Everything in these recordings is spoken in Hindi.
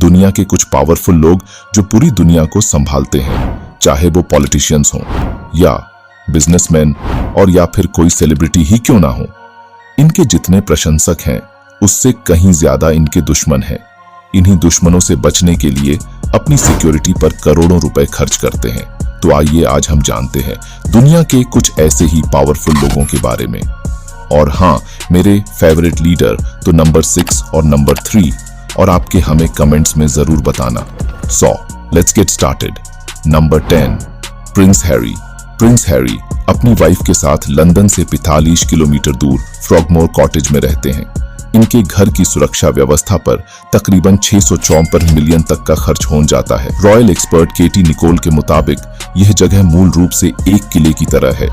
दुनिया के कुछ पावरफुल लोग जो पूरी दुनिया को संभालते हैं, चाहे वो पॉलिटिशियंस हों या बिजनेसमैन और या फिर कोई सेलिब्रिटी ही क्यों ना हो। इनके जितने प्रशंसक हैं उससे कहीं ज्यादा इनके दुश्मन हैं। इन्हीं दुश्मनों से बचने के लिए अपनी सिक्योरिटी पर करोड़ों रुपए खर्च करते हैं। तो आइए आज हम जानते हैं दुनिया के कुछ ऐसे ही पावरफुल लोगों के बारे में। और हाँ, मेरे फेवरेट लीडर तो नंबर 6 और नंबर 3, और आपके हमें कमेंट्स में जरूर बताना। So let's get started. Number 10, Prince Harry. Prince Harry अपनी वाइफ के साथ लंदन से 45 किलोमीटर दूर फ्रॉगमोर कॉटेज में रहते हैं। इनके घर की सुरक्षा व्यवस्था पर तकरीबन 654 मिलियन तक का खर्च हो जाता है। रॉयल एक्सपर्ट केटी निकोल के मुताबिक यह जगह मूल रूप से एक किले की तरह है,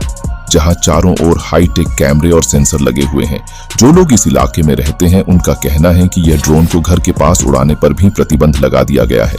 जहां चारों ओर हाईटेक कैमरे और सेंसर लगे हुए हैं। जो लोग इस इलाके में रहते हैं उनका कहना है कि यह ड्रोन को घर के पास उड़ाने पर भी प्रतिबंध लगा दिया गया है।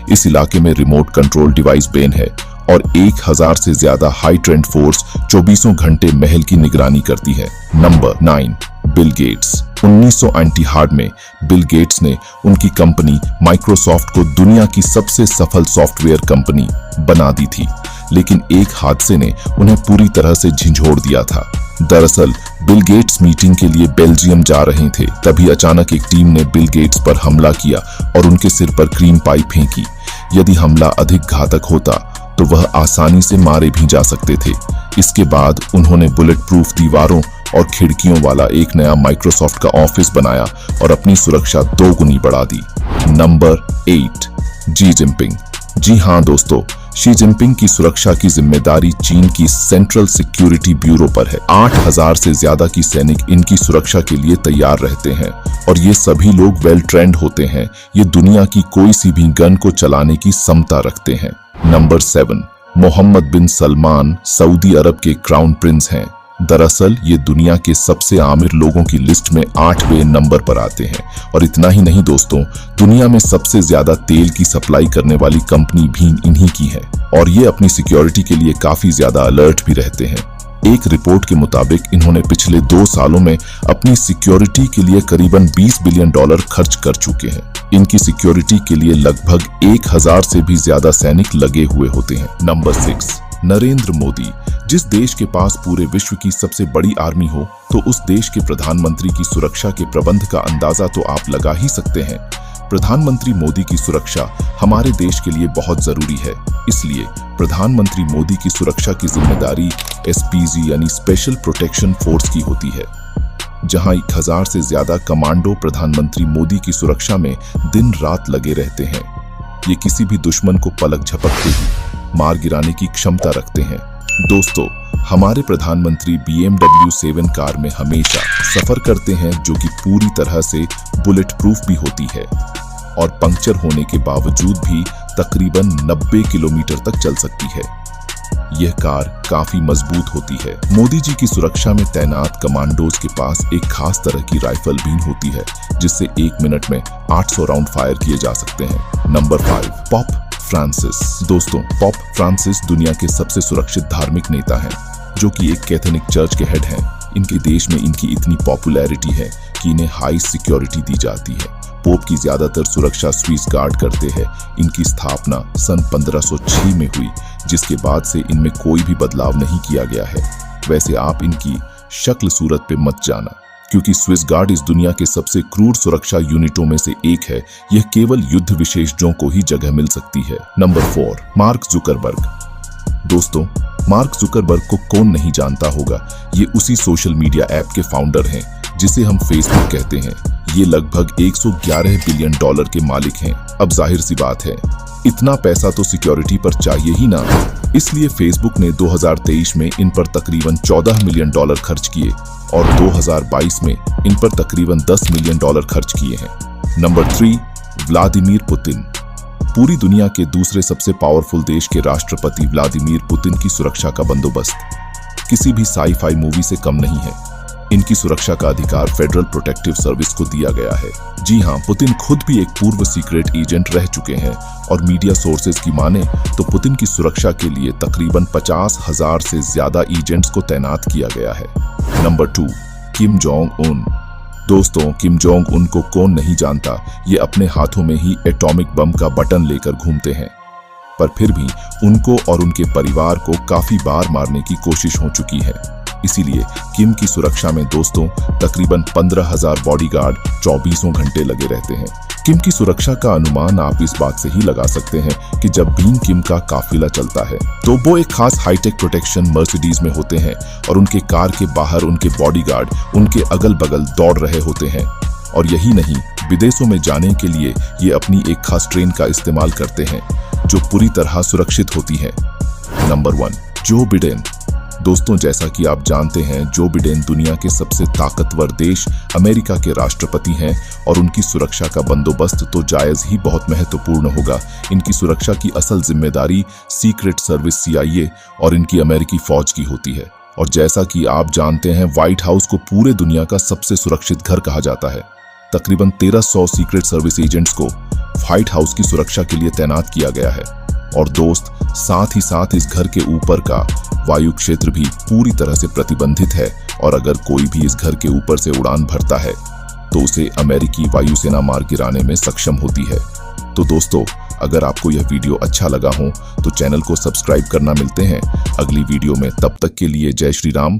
इस इलाके में रिमोट कंट्रोल डिवाइस बैन है और 1000 से ज्यादा हाई ट्रेंड फोर्स 24 घंटे महल की निगरानी करती है। Number 9, Bill Gates. 1998 में बिल गेट्स ने उनकी कंपनी माइक्रोसॉफ्ट को दुनिया की सबसे सफल सॉफ्टवेयर कंपनी बना दी थी, लेकिन एक हादसे ने उन्हें पूरी तरह से झंझोड़ दिया था। दरअसल बिल गेट्स मीटिंग के लिए बेल्जियम जा रहे थे, तभी अचानक एक टीम ने बिल गेट्स पर हमला किया और उनके सिर पर क्रीम पाई फेंकी। यदि हमला अधिक घातक होता तो वह आसानी से मारे भी जा सकते थे। इसके बाद उन्होंने बुलेट प्रूफ दीवारों और खिड़कियों वाला एक नया माइक्रोसॉफ्ट का ऑफिस बनाया और अपनी सुरक्षा 2 गुनी बढ़ा दी। Number 8, Xi Jinping. जी हाँ दोस्तों, शी जिनपिंग की सुरक्षा की जिम्मेदारी चीन की सेंट्रल सिक्योरिटी ब्यूरो पर है। 8000 से ज्यादा की सैनिक इनकी सुरक्षा के लिए तैयार रहते हैं और ये सभी लोग वेल ट्रेंड होते हैं। ये दुनिया की कोई सी भी गन को चलाने की क्षमता रखते हैं। नंबर 7, मोहम्मद बिन सलमान सऊदी अरब के क्राउन प्रिंस हैं। दरअसल ये दुनिया के सबसे आमिर लोगों की लिस्ट में 8वें नंबर पर आते हैं। और इतना ही नहीं दोस्तों, दुनिया में सबसे ज्यादा तेल की सप्लाई करने वाली कंपनी भी इन्हीं की है और ये अपनी सिक्योरिटी के लिए काफी ज्यादा अलर्ट भी रहते हैं। एक रिपोर्ट के मुताबिक इन्होंने पिछले 2 सालों में अपनी सिक्योरिटी के लिए करीबन $20 बिलियन खर्च कर चुके हैं। इनकी सिक्योरिटी के लिए लगभग 1000 से भी ज्यादा सैनिक लगे हुए होते हैं। नंबर 6, नरेंद्र मोदी। जिस देश के पास पूरे विश्व की सबसे बड़ी आर्मी हो तो उस देश के प्रधानमंत्री की सुरक्षा के प्रबंध का अंदाजा तो आप लगा ही सकते हैं। प्रधानमंत्री मोदी की सुरक्षा हमारे देश के लिए बहुत जरूरी है, इसलिए प्रधानमंत्री मोदी की सुरक्षा की जिम्मेदारी SPG यानी स्पेशल प्रोटेक्शन फोर्स की होती है, जहां 1000 से ज्यादा कमांडो प्रधानमंत्री मोदी की सुरक्षा में दिन रात लगे रहते हैं। ये किसी भी दुश्मन को पलक झपकते ही मार गिराने की क्षमता रखते हैं। दोस्तों, हमारे प्रधानमंत्री BMW 7 कार में हमेशा सफर करते हैं, जो कि पूरी तरह से बुलेट प्रूफ भी होती है और पंक्चर होने के बावजूद भी तकरीबन 90 किलोमीटर तक चल सकती है। यह कार काफी मजबूत होती है। मोदी जी की सुरक्षा में तैनात कमांडोज के पास एक खास तरह की राइफल भी होती है, जिससे 1 मिनट में 800 राउंड फायर किए जा सकते हैं। Number 5, pop Francis. दोस्तों, पॉप फ्रांसिस दुनिया के सबसे सुरक्षित धार्मिक नेता हैं, जो कि एक कैथोलिक चर्च के हेड हैं। इनके देश में इनकी इतनी पॉपुलैरिटी है कि इन्हें हाई सिक्योरिटी दी जाती है। पोप की ज्यादातर सुरक्षा स्विस गार्ड करते हैं। इनकी स्थापना सन 1506 में हुई, जिसके बाद से इनमें कोई भी बदलाव नहीं किया गया है। वैसे आप इनकी शक्ल सूरत पे मत जाना, क्योंकि स्विस गार्ड इस दुनिया के सबसे क्रूर सुरक्षा यूनिटों में से एक है। यह केवल युद्ध विशेषज्ञों को ही जगह मिल सकती है। Number 4, mark Zuckerberg. दोस्तों, मार्क जुकरबर्ग को कौन नहीं जानता होगा। ये उसी सोशल मीडिया ऐप के फाउंडर हैं जिसे हम फेसबुक कहते हैं। ये लगभग $111 बिलियन के मालिक हैं। अब जाहिर सी बात है, इतना पैसा तो सिक्योरिटी पर चाहिए ही ना, इसलिए फेसबुक ने 2023 में इन पर तकरीबन $14 मिलियन खर्च किए और 2022 में इन पर तकरीबन $10 मिलियन खर्च किए हैं। Number 3, Vladimir Putin. पूरी दुनिया के दूसरे सबसे पावरफुल देश के राष्ट्रपति व्लादिमीर पुतिन की सुरक्षा का बंदोबस्त किसी भी साई-फाई मूवी से कम नहीं है। इनकी सुरक्षा का अधिकार फेडरल प्रोटेक्टिव सर्विस को दिया गया है। जी हां, पुतिन खुद भी एक पूर्व सीक्रेट एजेंट रह चुके हैं और मीडिया सोर्सेज की माने तो पुतिन की सुरक्षा के लिए तकरीबन 50,000 से ज्यादा एजेंट्स को तैनात किया गया है। Number 2, Kim Jong Un. दोस्तों, किम जोंग उन को कौन नहीं जानता, ये अपने हाथों में ही एटॉमिक बम का बटन लेकर घूमते हैं। पर फिर भी उनको और उनके परिवार को काफी बार मारने की कोशिश हो चुकी है। इसीलिए किम की सुरक्षा में दोस्तों तकरीबन 15,000 बॉडीगार्ड 24 घंटे लगे रहते हैं। किम की सुरक्षा का अनुमान आप इस बात से ही लगा सकते हैं कि जब भी किम का काफिला चलता है तो वो एक खास हाईटेक प्रोटेक्शन मर्सिडीज में होते हैं और उनके कार के बाहर उनके बॉडीगार्ड उनके अगल बगल दौड़ रहे होते हैं। और यही नहीं, विदेशों में जाने के लिए ये अपनी एक खास ट्रेन का इस्तेमाल करते हैं जो पूरी तरह सुरक्षित होती है। Number 1, Joe Biden. दोस्तों, जैसा कि आप जानते हैं, जो बिडेन दुनिया के सबसे ताकतवर देश अमेरिका के राष्ट्रपति हैं और उनकी सुरक्षा का बंदोबस्त तो जायज ही बहुत महत्वपूर्ण होगा। इनकी सुरक्षा की असल जिम्मेदारी सीक्रेट सर्विस CIA और इनकी अमेरिकी फौज की होती है। और जैसा कि आप जानते हैं, व्हाइट हाउस को पूरे दुनिया का सबसे सुरक्षित घर कहा जाता है। तकरीबन 1300 सीक्रेट सर्विस एजेंट्स को व्हाइट हाउस की सुरक्षा के लिए तैनात किया गया है। और दोस्त, साथ ही साथ इस घर के ऊपर का वायु क्षेत्र भी पूरी तरह से प्रतिबंधित है और अगर कोई भी इस घर के ऊपर से उड़ान भरता है तो उसे अमेरिकी वायुसेना मार गिराने में सक्षम होती है। तो दोस्तों, अगर आपको यह वीडियो अच्छा लगा हो तो चैनल को सब्सक्राइब करना। मिलते हैं अगली वीडियो में, तब तक के लिए जय श्री राम।